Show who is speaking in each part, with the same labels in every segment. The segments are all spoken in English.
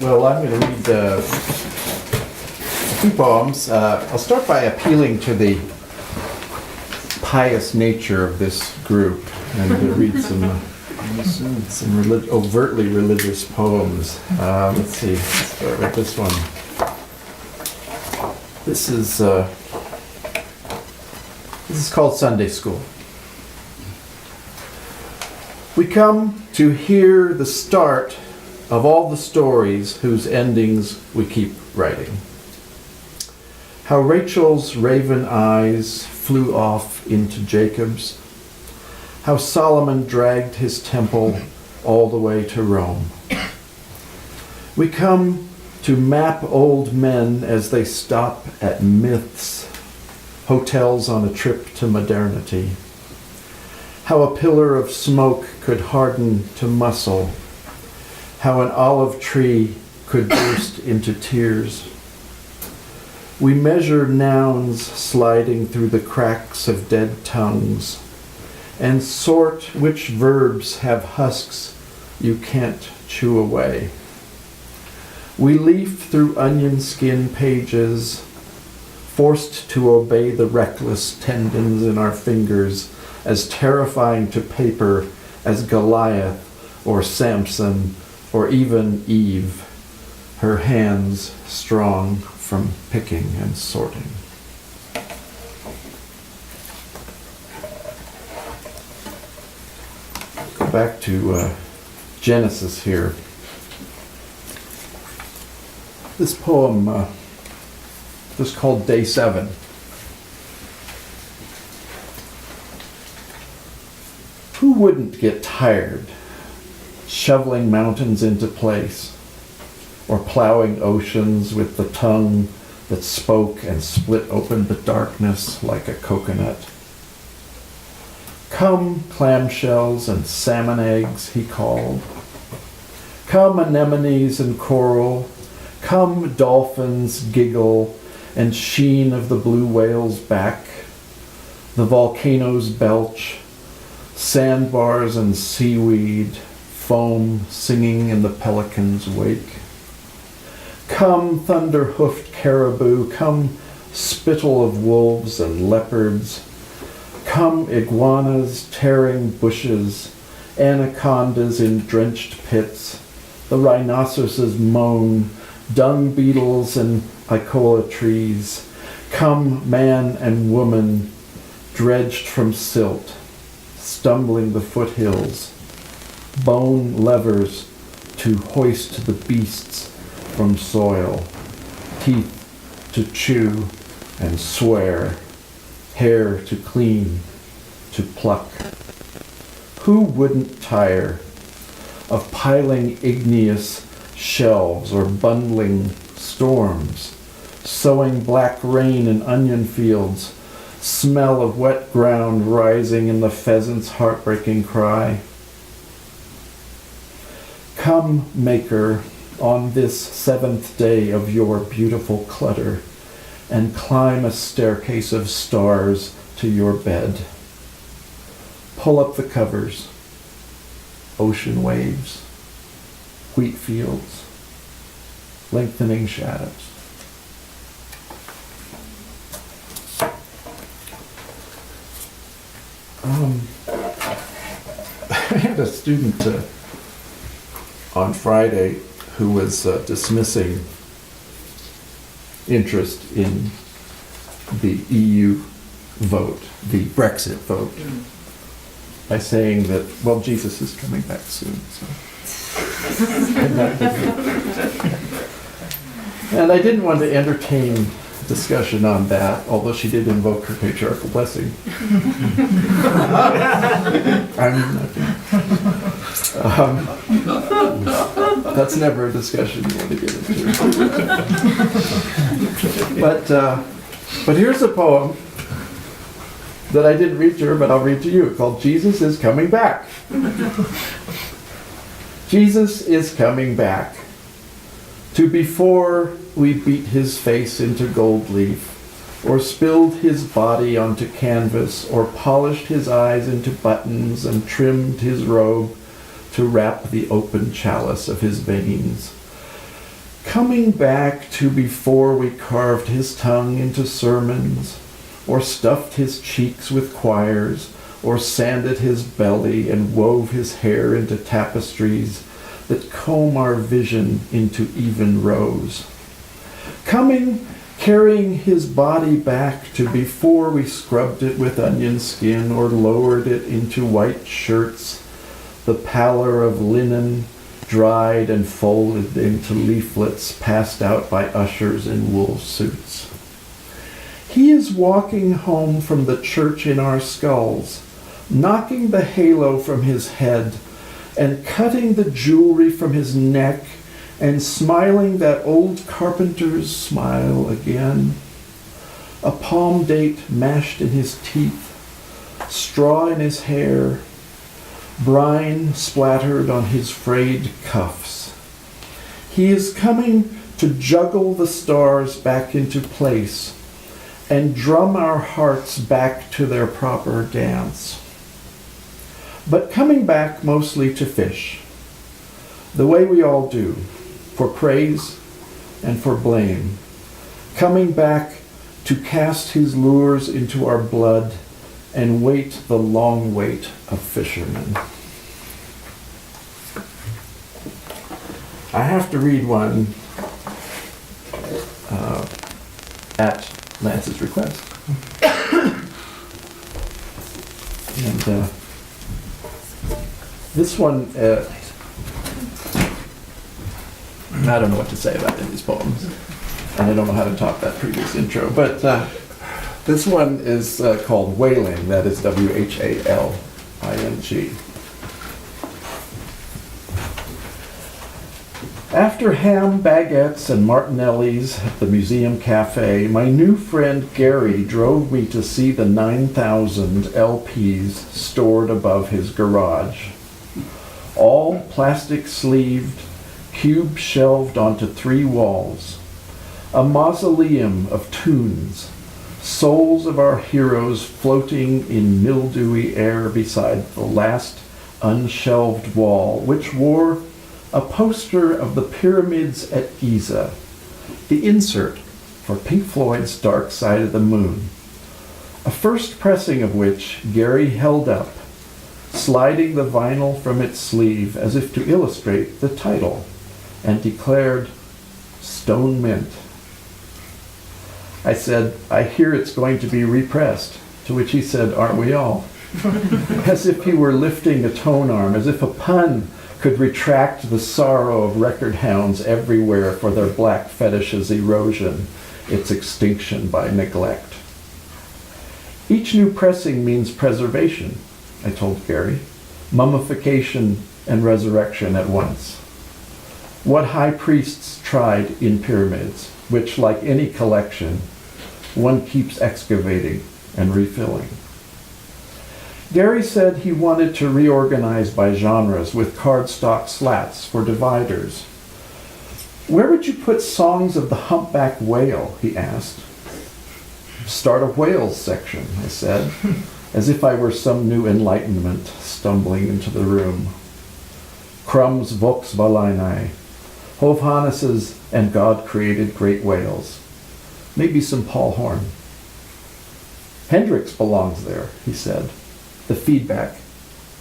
Speaker 1: Well, I'm going to read two poems. I'll start by appealing to the pious nature of this group and read some overtly religious poems. Let's see, let's start with this one. This is called Sunday School. We come to hear the start of all the stories whose endings we keep writing. How Rachel's raven eyes flew off into Jacob's. How Solomon dragged his temple all the way to Rome. We come to map old men as they stop at myths, hotels on a trip to modernity. How a pillar of smoke could harden to muscle. How an olive tree could burst into tears. We measure nouns sliding through the cracks of dead tongues and sort which verbs have husks you can't chew away. We leaf through onion skin pages, forced to obey the reckless tendons in our fingers, as terrifying to paper as Goliath or Samson or even Eve, her hands strong from picking and sorting. Go back to Genesis here. This poem is called Day 7. Who wouldn't get tired shoveling mountains into place or plowing oceans with the tongue that spoke and split open the darkness like a coconut? Come, clamshells and salmon eggs, he called. Come, anemones and coral. Come, dolphins giggle and sheen of the blue whale's back. The volcanoes belch, sandbars and seaweed, foam singing in the pelican's wake. Come, thunder-hoofed caribou, come, spittle of wolves and leopards. Come, iguanas tearing bushes, anacondas in drenched pits, the rhinoceroses moan, dung beetles and icola trees. Come, man and woman, dredged from silt, stumbling the foothills, bone levers to hoist the beasts from soil, teeth to chew and swear, hair to clean, to pluck. Who wouldn't tire of piling igneous shelves or bundling storms, sowing black rain in onion fields, smell of wet ground rising in the pheasant's heartbreaking cry? Come, Maker, on this seventh day of your beautiful clutter, and climb a staircase of stars to your bed. Pull up the covers, ocean waves, wheat fields, lengthening shadows. I had a student on Friday who was dismissing interest in the EU vote, the Brexit vote, by saying that, well, Jesus is coming back soon. So. And I didn't want to entertain discussion on that, although she did invoke her patriarchal blessing. That's never a discussion you want to get into. But here's a poem that I didn't read to her, but I'll read to you, called Jesus is Coming Back. Jesus is coming back to before we beat his face into gold leaf, or spilled his body onto canvas, or polished his eyes into buttons and trimmed his robe to wrap the open chalice of his veins. Coming back to before we carved his tongue into sermons, or stuffed his cheeks with choirs, or sanded his belly and wove his hair into tapestries that comb our vision into even rows. Coming, carrying his body back to before we scrubbed it with onion skin or lowered it into white shirts, the pallor of linen dried and folded into leaflets passed out by ushers in wool suits. He is walking home from the church in our skulls, knocking the halo from his head and cutting the jewelry from his neck and smiling that old carpenter's smile again. A palm date mashed in his teeth, straw in his hair, brine splattered on his frayed cuffs. He is coming to juggle the stars back into place and drum our hearts back to their proper dance. But coming back mostly to fish, the way we all do, for praise and for blame, coming back to cast his lures into our blood and wait the long wait of fishermen. I have to read one at Lance's request. And this one, I don't know what to say about any of these poems, and I don't know how to top that previous intro, but this one is called Whaling, that is W-H-A-L-I-N-G. After ham, baguettes, and martinellis at the museum cafe, my new friend Gary drove me to see the 9,000 LPs stored above his garage. All plastic sleeved, cube shelved onto 3 walls. A mausoleum of tunes, souls of our heroes floating in mildewy air beside the last unshelved wall, which wore a poster of the pyramids at Giza, the insert for Pink Floyd's Dark Side of the Moon, a first pressing of which Gary held up, sliding the vinyl from its sleeve as if to illustrate the title, and declared, "Stone Mint." I said, "I hear it's going to be repressed," to which he said, "Aren't we all?" As if he were lifting a tone arm, as if a pun could retract the sorrow of record hounds everywhere for their black fetish's erosion, its extinction by neglect. Each new pressing means preservation, I told Gary, mummification and resurrection at once. What high priests tried in pyramids, which, like any collection, one keeps excavating and refilling. Gary said he wanted to reorganize by genres with cardstock slats for dividers. "Where would you put songs of the humpback whale?" he asked. "Start a whales section," I said, as if I were some new enlightenment stumbling into the room. Crumb's Volksballeinei, Hove Hannes's and God Created Great Whales. Maybe some Paul Horn. "Hendrix belongs there," he said. "The feedback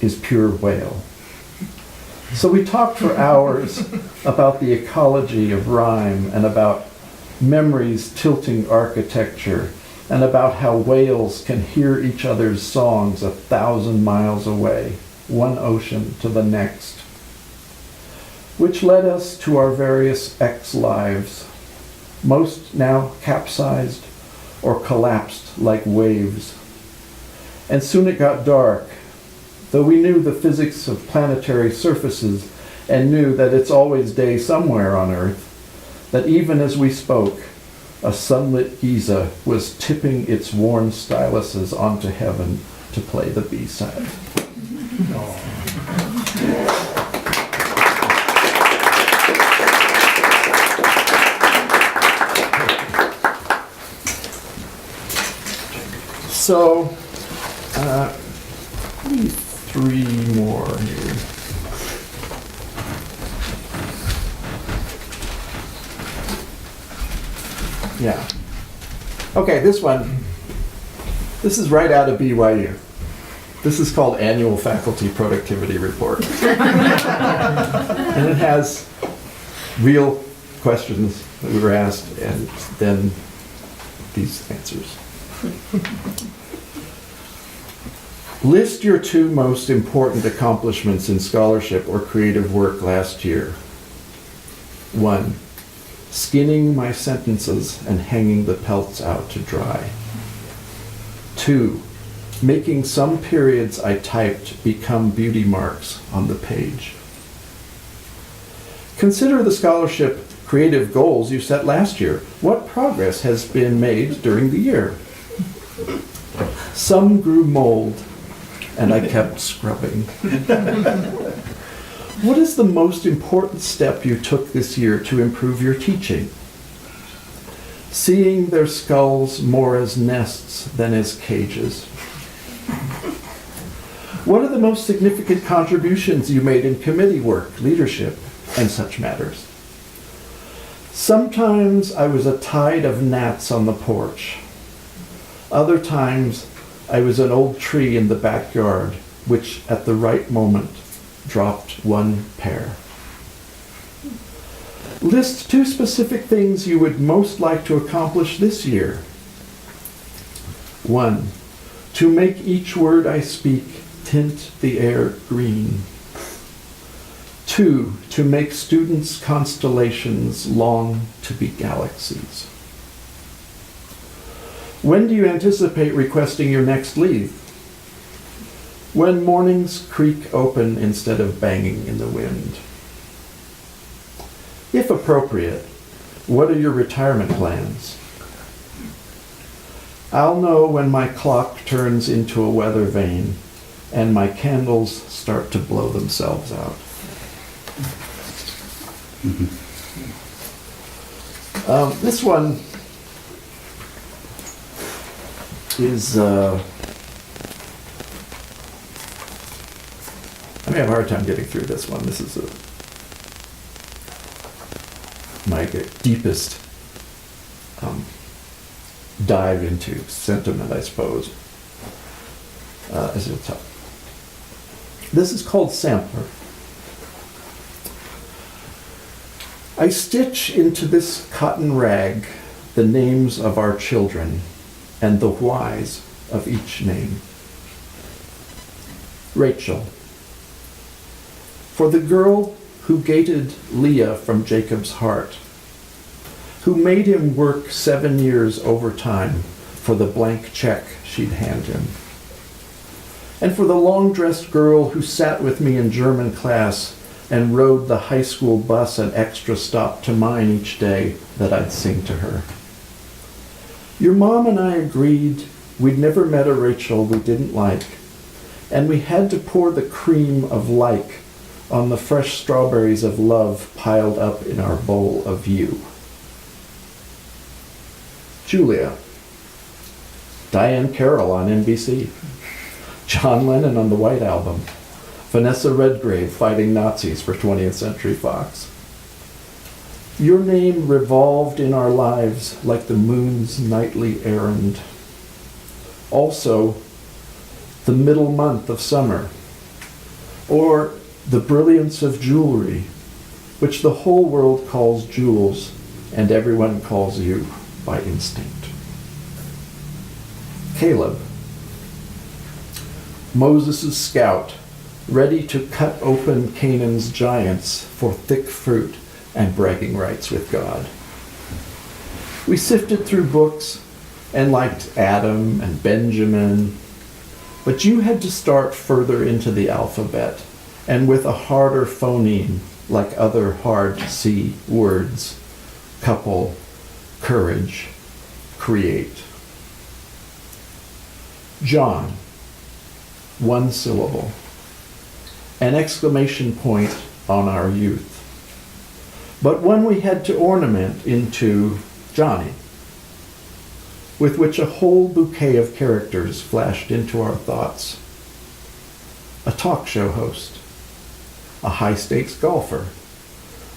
Speaker 1: is pure whale." So we talked for hours about the ecology of rhyme and about memories tilting architecture and about how whales can hear each other's songs 1,000 miles away, one ocean to the next. Which led us to our various ex-lives, most now capsized or collapsed like waves. And soon it got dark, though we knew the physics of planetary surfaces and knew that it's always day somewhere on Earth, that even as we spoke, a sunlit Giza was tipping its worn styluses onto heaven to play the B-side. So, maybe 3 more here. Yeah. Okay, this one. This is right out of BYU. This is called Annual Faculty Productivity Report. And it has real questions that we were asked and then these answers. List your 2 most important accomplishments in scholarship or creative work last year. 1. Skinning my sentences and hanging the pelts out to dry. 2. Making some periods I typed become beauty marks on the page. Consider the scholarship creative goals you set last year. What progress has been made during the year? Some grew mold, and I kept scrubbing. What is the most important step you took this year to improve your teaching? Seeing their skulls more as nests than as cages. What are the most significant contributions you made in committee work, leadership, and such matters? Sometimes I was a tide of gnats on the porch. Other times I was an old tree in the backyard, which at the right moment dropped 1 pear. List 2 specific things you would most like to accomplish this year. 1. To make each word I speak tint the air green. 2. To make students' constellations long to be galaxies. When do you anticipate requesting your next leave? When mornings creak open instead of banging in the wind. If appropriate, what are your retirement plans? I'll know when my clock turns into a weather vane and my candles start to blow themselves out. This one is, I may have a hard time getting through this one. This is my deepest dive into sentiment, I suppose, as you'll tell. This is called Sampler. I stitch into this cotton rag the names of our children and the whys of each name. Rachel. For the girl who gated Leah from Jacob's heart, who made him work 7 years overtime for the blank check she'd hand him. And for the long-dressed girl who sat with me in German class and rode the high school bus an extra stop to mine each day that I'd sing to her. Your mom and I agreed we'd never met a Rachel we didn't like, and we had to pour the cream of like on the fresh strawberries of love piled up in our bowl of you. Julia. Diane Carroll on NBC. John Lennon on the White Album. Vanessa Redgrave fighting Nazis for 20th Century Fox. Your name revolved in our lives like the moon's nightly errand. Also, the middle month of summer, or the brilliance of jewelry, which the whole world calls jewels, and everyone calls you by instinct. Caleb. Moses' scout, ready to cut open Canaan's giants for thick fruit and bragging rights with God. We sifted through books and liked Adam and Benjamin, but you had to start further into the alphabet and with a harder phoneme like other hard C words: couple, courage, create. John, 1 syllable, an exclamation point on our youth, but one we had to ornament into Johnny, with which a whole bouquet of characters flashed into our thoughts. A talk show host, a high-stakes golfer,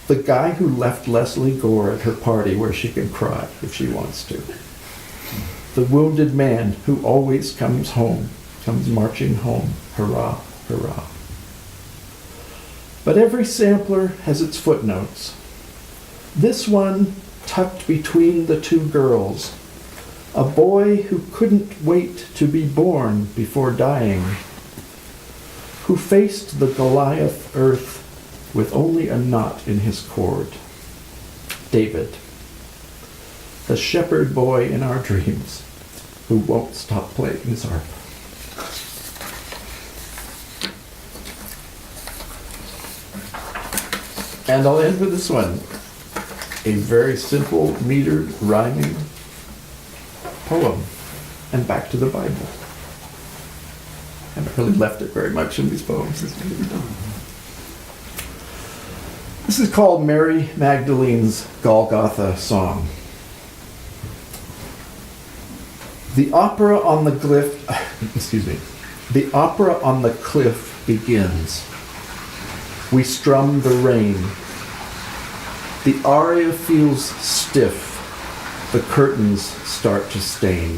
Speaker 1: The guy who left Leslie Gore at her party where she can cry if she wants to. The wounded man who always comes home, comes marching home, hurrah, hurrah. But every sampler has its footnotes. This one tucked between the two girls, a boy who couldn't wait to be born before dying, who faced the Goliath earth with only a knot in his cord. David, the shepherd boy in our dreams, who won't stop playing his harp. And I'll end with this one. A very simple, metered, rhyming poem. And back to the Bible. I haven't really left it very much in these poems. This is called Mary Magdalene's Golgotha Song. The opera on the The opera on the cliff begins. We strum the rain. The aria feels stiff. The curtains start to stain.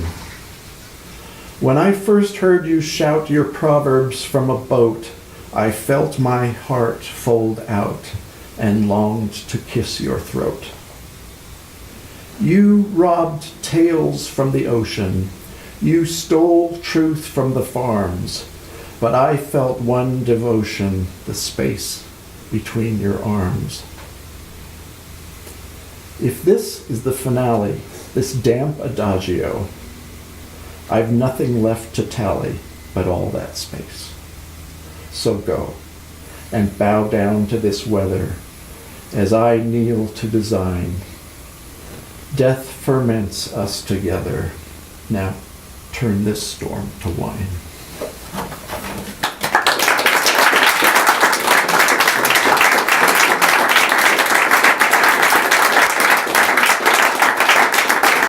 Speaker 1: When I first heard you shout your proverbs from a boat, I felt my heart fold out and longed to kiss your throat. You robbed tales from the ocean. You stole truth from the farms. But I felt one devotion, the space between your arms. If this is the finale, this damp adagio, I've nothing left to tally but all that space. So go and bow down to this weather as I kneel to design. Death ferments us together. Now turn this storm to wine.